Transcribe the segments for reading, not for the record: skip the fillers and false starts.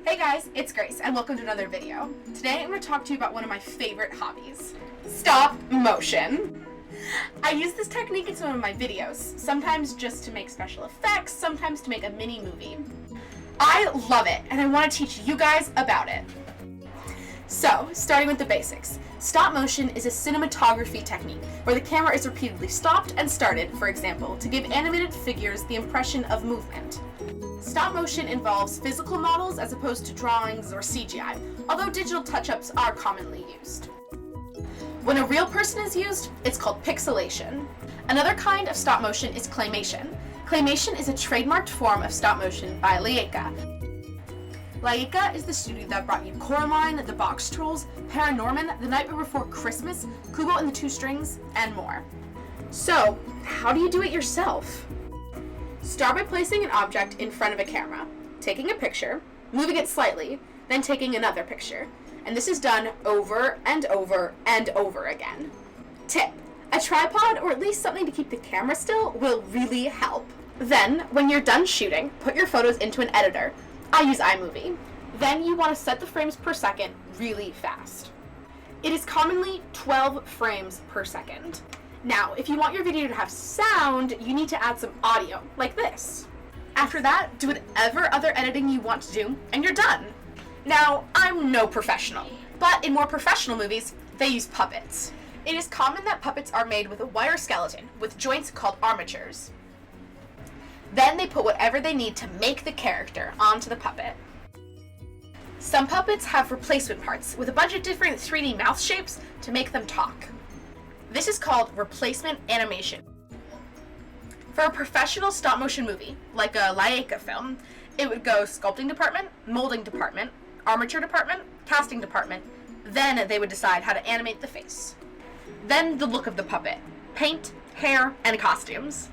Hey guys, it's Grace and welcome to another video. Today I'm going to talk to you about one of my favorite hobbies, stop motion. I use this technique in some of my videos, sometimes just to make special effects, sometimes to make a mini movie. I love it and I want to teach you guys about it. So, starting with the basics. Stop motion is a cinematography technique where the camera is repeatedly stopped and started, for example, to give animated figures the impression of movement. Stop motion involves physical models as opposed to drawings or CGI, although digital touch-ups are commonly used. When a real person is used, it's called pixelation. Another kind of stop motion is claymation. Claymation is a trademarked form of stop motion by Laika. Laika is the studio that brought you Coraline, The Box Trolls, Paranorman, The Nightmare Before Christmas, Kubo and the Two Strings, and more. So, how do you do it yourself? Start by placing an object in front of a camera, taking a picture, moving it slightly, then taking another picture. And this is done over and over and over again. Tip: a tripod or at least something to keep the camera still will really help. Then, when you're done shooting, put your photos into an editor. I use iMovie. Then you want to set the frames per second really fast. It is commonly 12 frames per second. Now, if you want your video to have sound, you need to add some audio, like this. After that, do whatever other editing you want to do, and you're done. Now, I'm no professional, but in more professional movies, they use puppets. It is common that puppets are made with a wire skeleton, with joints called armatures. Then they put whatever they need to make the character onto the puppet. Some puppets have replacement parts, with a bunch of different 3D mouth shapes to make them talk. This is called replacement animation. For a professional stop motion movie, like a Laika film, it would go sculpting department, molding department, armature department, casting department, then they would decide how to animate the face. Then the look of the puppet, paint, hair, and costumes.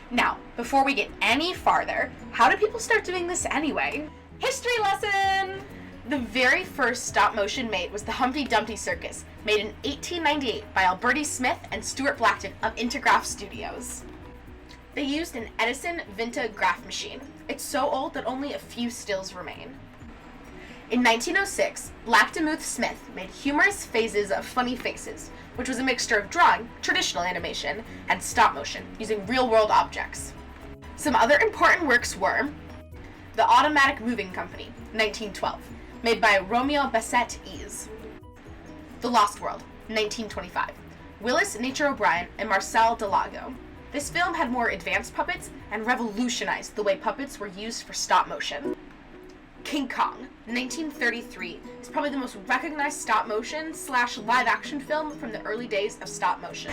Now, before we get any farther, how did people start doing this anyway? History lesson! The very first stop motion made was the Humpty Dumpty Circus, made in 1898 by Alberti Smith and Stuart Blackton of Intergraph Studios. They used an Edison Vinta graph machine. It's so old that only a few stills remain. In 1906, Blackdemuth Smith made humorous phases of funny faces, which was a mixture of drawing, traditional animation, and stop motion, using real-world objects. Some other important works were The Automatic Moving Company, 1912, made by Romeo Basset-Ease. The Lost World, 1925, Willis Nature O'Brien and Marcel Delago. This film had more advanced puppets and revolutionized the way puppets were used for stop motion. King Kong, 1933, is probably the most recognized stop motion / live action film from the early days of stop motion.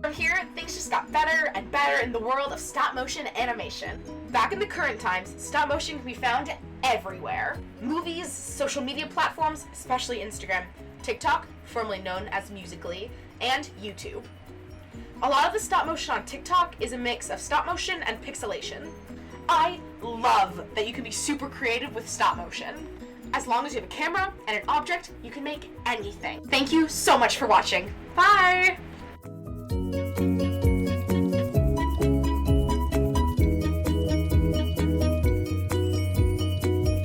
From here, things just got better and better in the world of stop motion animation. Back in the current times, stop motion can be found everywhere. Movies, social media platforms, especially Instagram, TikTok, formerly known as Musical.ly, and YouTube. A lot of the stop motion on TikTok is a mix of stop motion and pixelation. I love that you can be super creative with stop motion. As long as you have a camera and an object, you can make anything. Thank you so much for watching. Bye!